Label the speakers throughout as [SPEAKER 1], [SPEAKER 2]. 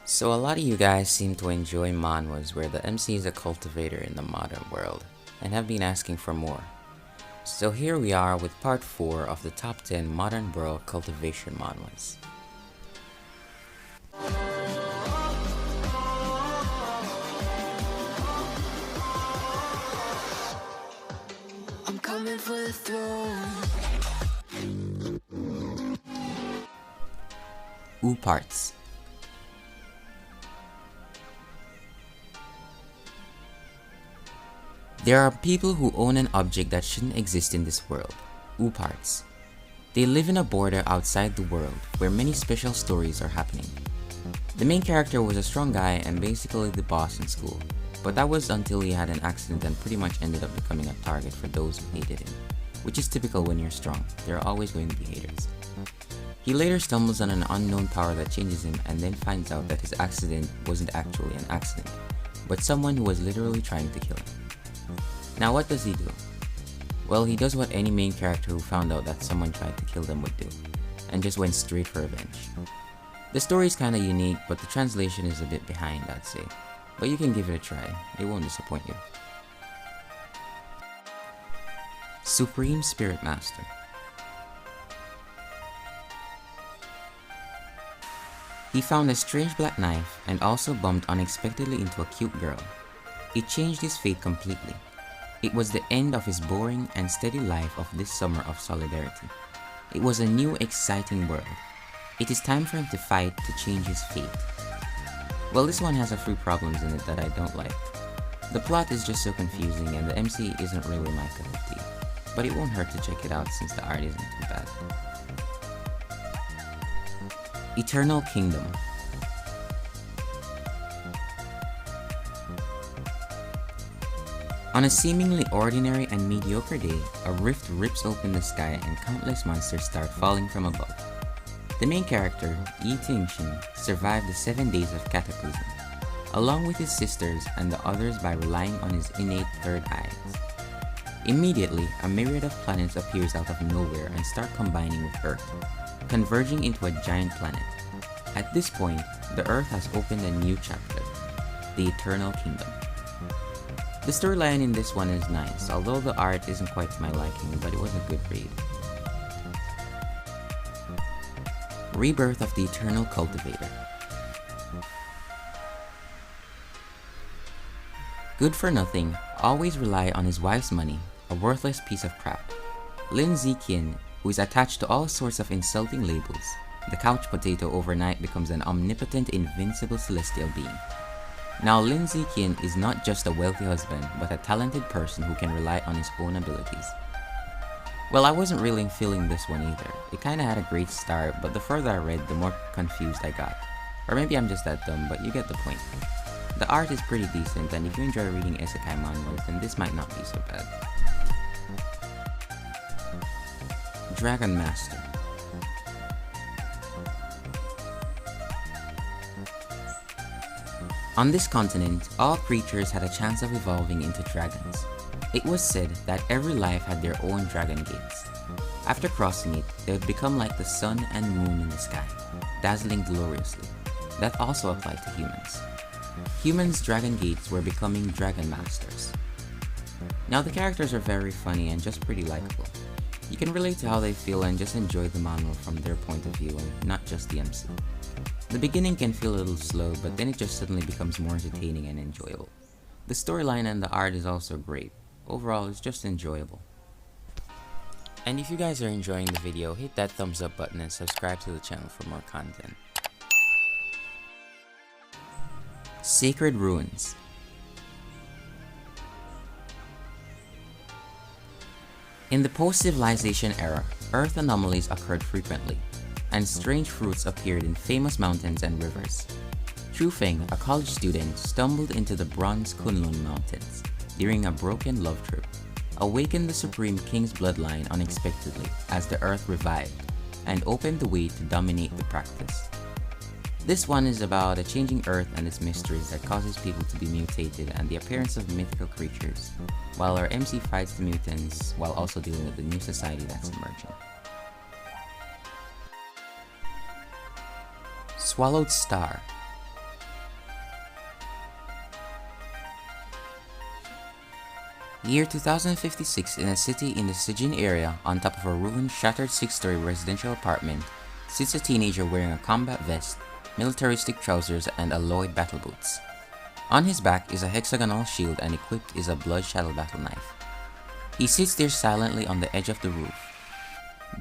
[SPEAKER 1] So a lot of you guys seem to enjoy manhwas where the MC is a cultivator in the modern world, and have been asking for more. So here we are with part 4 of the top 10 modern world cultivation manhwas.
[SPEAKER 2] I'm coming for the throne.
[SPEAKER 1] Parts. There are people who own an object that shouldn't exist in this world, parts. They live in a border outside the world where many special stories are happening. The main character was a strong guy and basically the boss in school, but that was until he had an accident and pretty much ended up becoming a target for those who hated him, which is typical when you're strong. There are always going to be haters. He later stumbles on an unknown power that changes him and then finds out that his accident wasn't actually an accident, but someone who was literally trying to kill him. Now what does he do? Well, he does what any main character who found out that someone tried to kill them would do, and just went straight for revenge. The story is kinda unique, but the translation is a bit behind, I'd say. But you can give it a try, it won't disappoint you. Supreme Spirit Master. He found a strange black knife and also bumped unexpectedly into a cute girl. It changed his fate completely. It was the end of his boring and steady life of this summer of solidarity. It was a new, exciting world. It is time for him to fight to change his fate. Well, this one has a few problems in it that I don't like. The plot is just so confusing and the MC isn't really my cup of tea. But it won't hurt to check it out since the art isn't too bad. Eternal Kingdom. On a seemingly ordinary and mediocre day, a rift rips open the sky and countless monsters start falling from above. The main character, Yi Ting-shin, survived the 7 days of Cataclysm, along with his sisters and the others by relying on his innate third eyes. Immediately, a myriad of planets appears out of nowhere and start combining with Earth, converging into a giant planet. At this point, the Earth has opened a new chapter, the Eternal Kingdom. The storyline in this one is nice, although the art isn't quite to my liking, but it was a good read. Rebirth of the Eternal Cultivator. Good for nothing, always rely on his wife's money, a worthless piece of crap. Lin Ziqian, who is attached to all sorts of insulting labels, the couch potato overnight becomes an omnipotent, invincible celestial being. Now Lin Ziqian is not just a wealthy husband, but a talented person who can rely on his own abilities. Well, I wasn't really feeling this one either. It kinda had a great start, but the further I read, the more confused I got. Or maybe I'm just that dumb, but you get the point. The art is pretty decent, and if you enjoy reading isekai manhwas, then this might not be so bad. Dragon Master. On this continent, all creatures had a chance of evolving into dragons. It was said that every life had their own dragon gates. After crossing it, they would become like the sun and moon in the sky, dazzling gloriously. That also applied to humans. Humans' dragon gates were becoming dragon masters. Now the characters are very funny and just pretty likable. You can relate to how they feel and just enjoy the manhwa from their point of view and not just the MC. The beginning can feel a little slow, but then it just suddenly becomes more entertaining and enjoyable. The storyline and the art is also great. Overall, it's just enjoyable. And if you guys are enjoying the video, hit that thumbs up button and subscribe to the channel for more content. Sacred Ruins. In the post-civilization era, Earth anomalies occurred frequently, and strange fruits appeared in famous mountains and rivers. Chu Feng, a college student, stumbled into the Bronze Kunlun Mountains during a broken love trip, awakened the Supreme King's bloodline unexpectedly as the Earth revived, and opened the way to dominate the practice. This one is about a changing Earth and its mysteries that causes people to be mutated and the appearance of mythical creatures, while our MC fights the mutants while also dealing with the new society that's emerging. Swallowed Star. Year 2056, in a city in the Sijin area, on top of a ruined, shattered 6-story residential apartment, sits a teenager wearing a combat vest, militaristic trousers, and alloyed battle boots. On his back is a hexagonal shield, and equipped is a blood-shadowed battle knife. He sits there silently on the edge of the roof.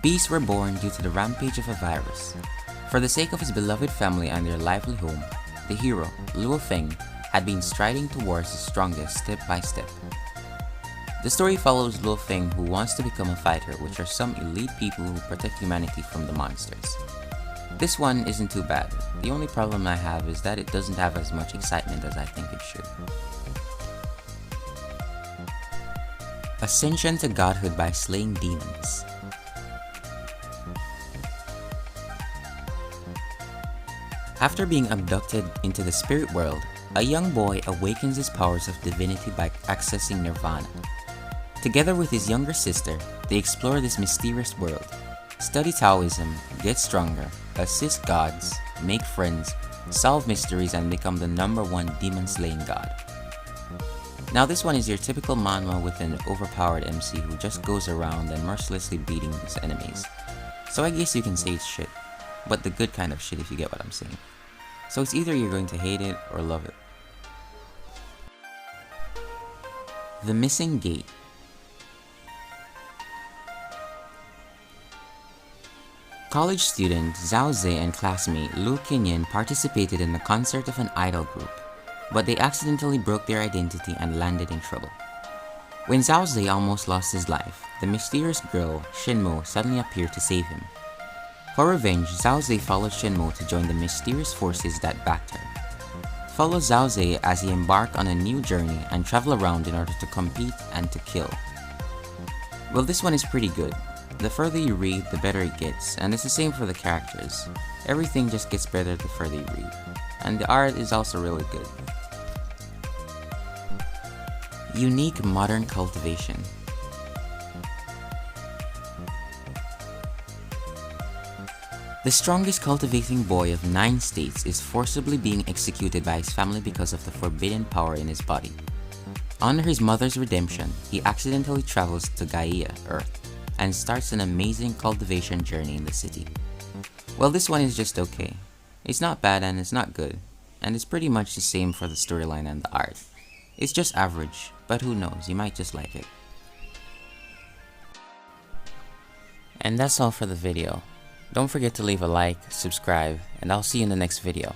[SPEAKER 1] Beasts were born due to the rampage of a virus. For the sake of his beloved family and their lively home, the hero, Luo Feng, had been striding towards the strongest step by step. The story follows Luo Feng, who wants to become a fighter, which are some elite people who protect humanity from the monsters. This one isn't too bad. The only problem I have is that it doesn't have as much excitement as I think it should. Ascension to godhood by slaying demons. After being abducted into the spirit world, a young boy awakens his powers of divinity by accessing nirvana. Together with his younger sister, they explore this mysterious world, study Taoism, get stronger, assist gods, make friends, solve mysteries, and become the #1 demon-slaying god. Now this one is your typical manhwa with an overpowered MC who just goes around and mercilessly beating his enemies. So I guess you can say it's shit, but the good kind of shit if you get what I'm saying. So it's either you're going to hate it or love it. The Missing Gate. College student Zhao Ze and classmate Lu Qinyan participated in the concert of an idol group, but they accidentally broke their identity and landed in trouble. When Zhao Ze almost lost his life, the mysterious girl Shenmo suddenly appeared to save him. For revenge, Zhao Ze followed Shenmo to join the mysterious forces that backed her. Follow Zhao Ze as he embarked on a new journey and travel around in order to compete and to kill. Well, this one is pretty good. The further you read, the better it gets, and it's the same for the characters. Everything just gets better the further you read. And the art is also really good. Unique modern cultivation. The strongest cultivating boy of 9 states is forcibly being executed by his family because of the forbidden power in his body. On his mother's redemption, he accidentally travels to Gaia, Earth, and starts an amazing cultivation journey in the city. Well, this one is just okay. It's not bad and it's not good, and it's pretty much the same for the storyline and the art. It's just average, but who knows, you might just like it. And that's all for the video. Don't forget to leave a like, subscribe, and I'll see you in the next video.